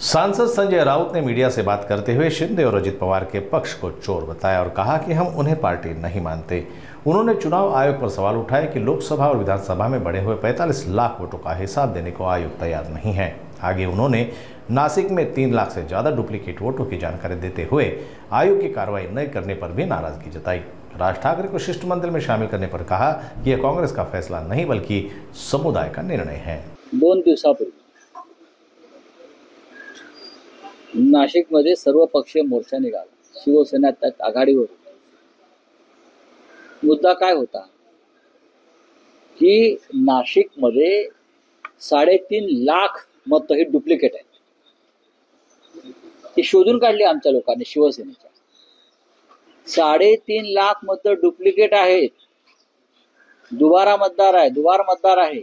सांसद संजय राउत ने मीडिया से बात करते हुए शिंदे और अजित पवार के पक्ष को चोर बताया और कहा कि हम उन्हें पार्टी नहीं मानते। उन्होंने चुनाव आयोग पर सवाल उठाए कि लोकसभा और विधानसभा में बढ़े हुए 45 लाख वोटों का हिसाब देने को आयोग तैयार नहीं है। आगे उन्होंने नासिक में 3 लाख से ज्यादा डुप्लीकेट वोटों की जानकारी देते हुए आयोग की कार्रवाई न करने पर भी नाराजगी जताई। राज ठाकरे को शिष्टमंडल में शामिल करने पर कहा कि यह कांग्रेस का फैसला नहीं बल्कि समुदाय का निर्णय है। 2 दिवसापूर्वी नाशिकमध्ये सर्व पक्षीय मोर्चा निघाला, शिवसेना त्यात आघाडीवर होती। मुद्दा काय होता की नाशिकमध्ये 3.5 लाख मतं ही डुप्लिकेट आहेत। ती शोधून काढली आमच्या लोकांनी, शिवसेनेच्या 3.5 लाख मतं डुप्लिकेट आहेत। दुबार मतदार आहे।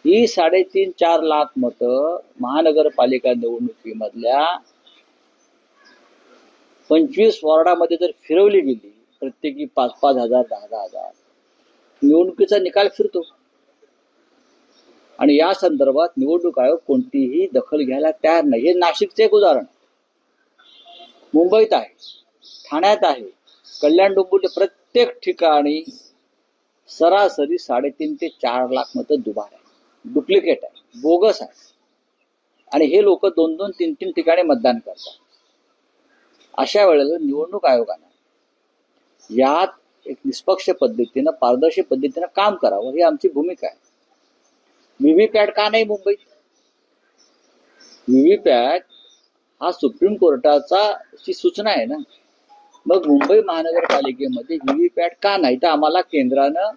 ही 3.5-4 लाख मतं महानगरपालिका निवडणुकीमधल्या 25 वॉर्डामध्ये जर फिरवली गेली, प्रत्येकी 5-5 हजार 10-10 हजार, निवडणुकीचा निकाल फिरतो। आणि या संदर्भात निवडणूक आयोग कोणतीही दखल घ्यायला तयार नाही। हे नाशिकचे एक उदाहरण मुंबईत आहे, ठाण्यात आहे, कल्याण डोंबिवली, प्रत्येक ठिकाणी सरासरी 3.5 ते 4 लाख मतं दुबार आहे, डुप्लिकेट आहे, बोगस आहे। आणि हे लोक 2-2, 3-3 ठिकाणी मतदान करतात। अशा वेळेला निवडणूक आयोगाने यात एक निष्पक्ष पद्धतीनं, पारदर्शी पद्धतीनं काम करावं, ही आमची भूमिका आहे। व्हीव्हीपॅट का नाही मुंबईत? व्हीव्हीपॅट हा सुप्रीम कोर्टाचा सूचना आहे ना। मग मुंबई महानगरपालिकेमध्ये व्हीव्हीपॅट का नाही? तर आम्हाला केंद्रानं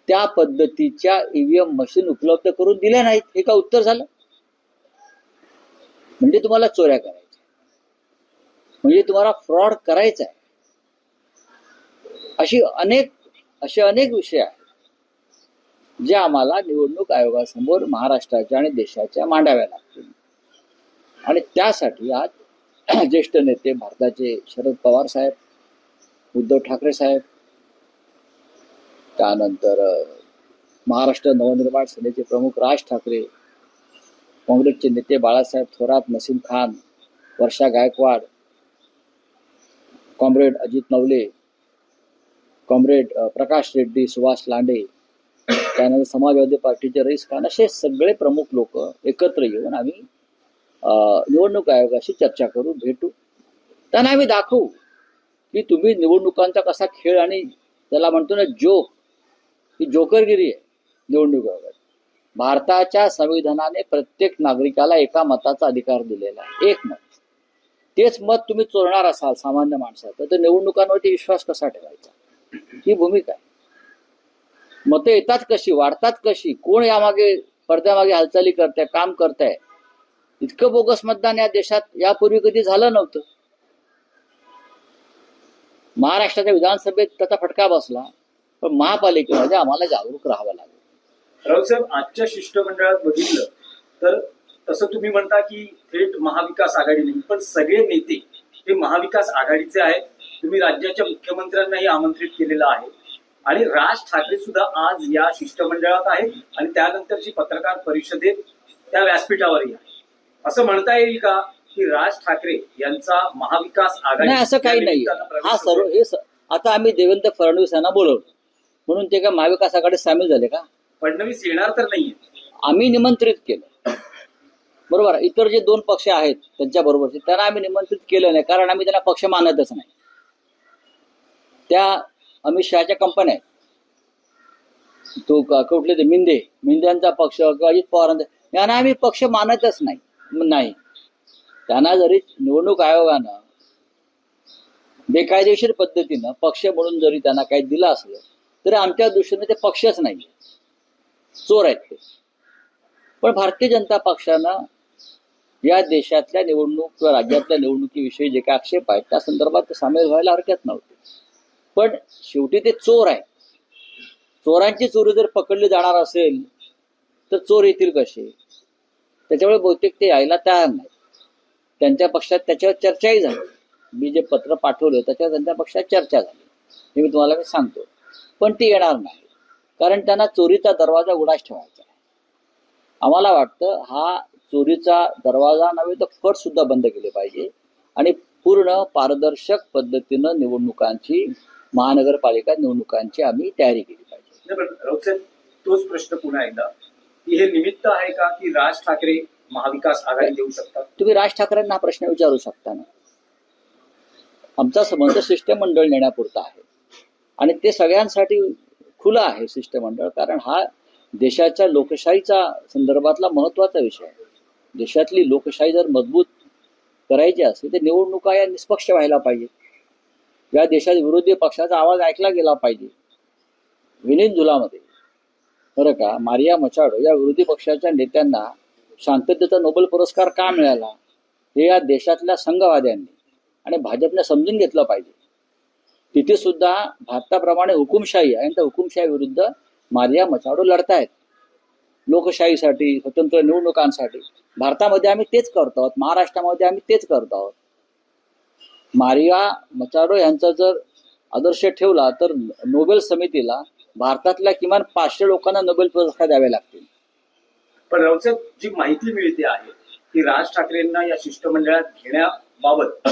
त्या पद्धतीच्या ईव्हीएम मशीन उपलब्ध करून दिल्या नाहीत, हे का उत्तर झालं? म्हणजे तुम्हाला चोऱ्या करायच्या, म्हणजे तुम्हाला फ्रॉड करायचा आहे। असे अनेक विषय आहेत जे आम्हाला निवडणूक आयोगासमोर महाराष्ट्राच्या आणि देशाच्या मांडाव्या लागतील। आणि त्यासाठी आज ज्येष्ठ नेते भारताचे शरद पवार साहेब, उद्धव ठाकरे साहेब, त्यानंतर महाराष्ट्र नवनिर्माण सेनेचे प्रमुख राज ठाकरे, काँग्रेसचे नेते बाळासाहेब थोरात, नसीम खान, वर्षा गायकवाड, कॉम्रेड अजित नवले, कॉम्रेड प्रकाश रेड्डी, सुभाष लांडे, त्यानंतर समाजवादी पार्टीचे रईस खान, असे सगळे प्रमुख लोक एकत्र येऊन आम्ही निवडणूक आयोगाशी चर्चा करू, भेटू। त्यांना आम्ही दाखवू की तुम्ही निवडणुकांचा कसा खेळ, आणि त्याला म्हणतो ना जोक, ही जोकरगिरी आहे निवडणूक आयोगात। भारताच्या संविधानाने प्रत्येक नागरिकाला एका मताचा अधिकार दिलेला आहे, एक मत। तेच मत तुम्ही चोरणार असाल सामान्य माणसाचं, तर निवडणुकांवरती विश्वास कसा ठेवायचा? ही भूमिका आहे। मतं येतात कशी, वाढतात कशी, कोण यामागे पडद्यामागे हालचाली करताय, काम करताय? इतकं बोगस मतदान या देशात यापूर्वी कधी झालं नव्हतं। महाराष्ट्राच्या विधानसभेत त्याचा फटका बसला, पण महापालिकेमध्ये आम्हाला जागरूक राहावं लागेल। राऊत साहेब, आजच्या शिष्टमंडळात बघितलं तर तसं तुम्ही म्हणता की थेट महाविकास आघाडी नाही, पण सगळे नेते हे महाविकास आघाडीचे आहेत। तुम्ही राज्याच्या मुख्यमंत्र्यांनाही आमंत्रित केलेलं आहे आणि राज ठाकरे सुद्धा आज या शिष्टमंडळात आहेत आणि त्यानंतरची पत्रकार परिषदेत त्या व्यासपीठावरही आहे। असं म्हणता येईल का की राज ठाकरे यांचा महाविकास आघाडी? नाही, असं काही नाही। हा सर्व हे आता आम्ही देवेंद्र फडणवीस यांना बोलवलं म्हणून ते का महाविकास आघाडीत सामील झाले का? फडणवीस येणार तर नाहीये, आम्ही निमंत्रित केलं, बरोबर। इतर जे 2 पक्ष आहेत त्यांच्या बरोबरचे, त्यांना आम्ही निमंत्रित केलं नाही, कारण आम्ही त्यांना पक्ष मानतच नाही। त्या अमित शहाच्या कंपन्या आहेत, तो कुठले ते मिंदेंचा पक्ष किंवा अजित पवारांचा, यांना आम्ही पक्ष मानतच नाही। त्यांना जरी निवडणूक आयोगानं बेकायदेशीर पद्धतीनं पक्ष म्हणून जरी त्यांना काही दिलं असलं तरी आमच्या दृष्टीने ते पक्षच नाही, चोर आहेत ते। पण भारतीय जनता पक्षानं या देशातल्या निवडणूक किंवा राज्यातल्या निवडणुकीविषयी जे काही आक्षेप आहेत त्या संदर्भात सामील व्हायला हरकत नव्हती। पण शेवटी ते चोर आहेत। चोरांची चोरी जर पकडली जाणार असेल तर चोर येतील कसे? त्याच्यामुळे बहुतेक ते यायला तयार नाही। त्यांच्या पक्षात त्याच्यावर चर्चाही झाली, मी जे पत्र पाठवलं त्याच्यावर त्यांच्या पक्षात चर्चा झाली, हे मी तुम्हाला सांगतो। पण ती येणार नाही, कारण त्यांना चोरीचा दरवाजा उघडाच ठेवायचा आहे। आम्हाला वाटतं हा चोरीचा दरवाजा नव्हे तर फट सुद्धा बंद केले पाहिजे आणि पूर्ण पारदर्शक पद्धतीनं निवडणुकांची महानगरपालिका निवडणुकांची आम्ही तयारी केली पाहिजे. नाही, पण राऊत साहेब, तोच प्रश्न पुन्हा एकदा की हे निमित्त आहे का की राज ठाकरे महाविकास आघाडी देऊ शकतात? तुम्ही राज ठाकरेंना हा प्रश्न विचारू शकता ना. आमचा संबंध शिष्टमंडळ नेण्यापुरता आहे आणि ते सगळ्यांसाठी खुलं आहे शिष्टमंडळ, कारण हा देशाच्या लोकशाहीचा संदर्भातला महत्वाचा विषय आहे. देशातली लोकशाही जर मजबूत करायची असेल तर निवडणुका या निष्पक्ष व्हायला पाहिजे. या देशात विरोधी पक्षाचा आवाज ऐकला गेला पाहिजे. व्हेनेझुएलामध्ये खरं का मारिया मचाडो या विरोधी पक्षाच्या नेत्यांना शांततेचा नोबेल पुरस्कार का मिळाला हे या देशातल्या संघवाद्यांनी आणि भाजपने समजून घेतलं पाहिजे. तिथे सुद्धा भारताप्रमाणे हुकुमशाही आहे आणि त्या हुकुमशाही विरुद्ध मारिया मचाडो लढतायत लोकशाहीसाठी, स्वतंत्र निवडणुकांसाठी. भारतामध्ये आम्ही तेच करतो आहोत, महाराष्ट्रामध्ये आम्ही तेच करतो आहोत. मारिया मचाडो यांचा जर आदर्श ठेवला तर नोबेल समितीला भारतातल्या किमान 500 लोकांना नोबेल पुरस्कार द्यावे लागतील. पण राऊत साहेब, जी माहिती मिळते आहे की राज ठाकरेंना या शिष्टमंडळात घेण्याबाबत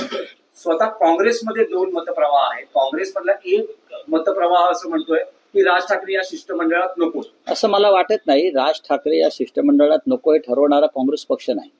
स्वतः काँग्रेसमध्ये 2 मतप्रवाह आहेत. काँग्रेसमधला एक मतप्रवाह असं म्हणतोय की राज ठाकरे या शिष्टमंडळात नको. असं मला वाटत नाही. राज ठाकरे या शिष्टमंडळात नको हे ठरवणारा काँग्रेस पक्ष नाही.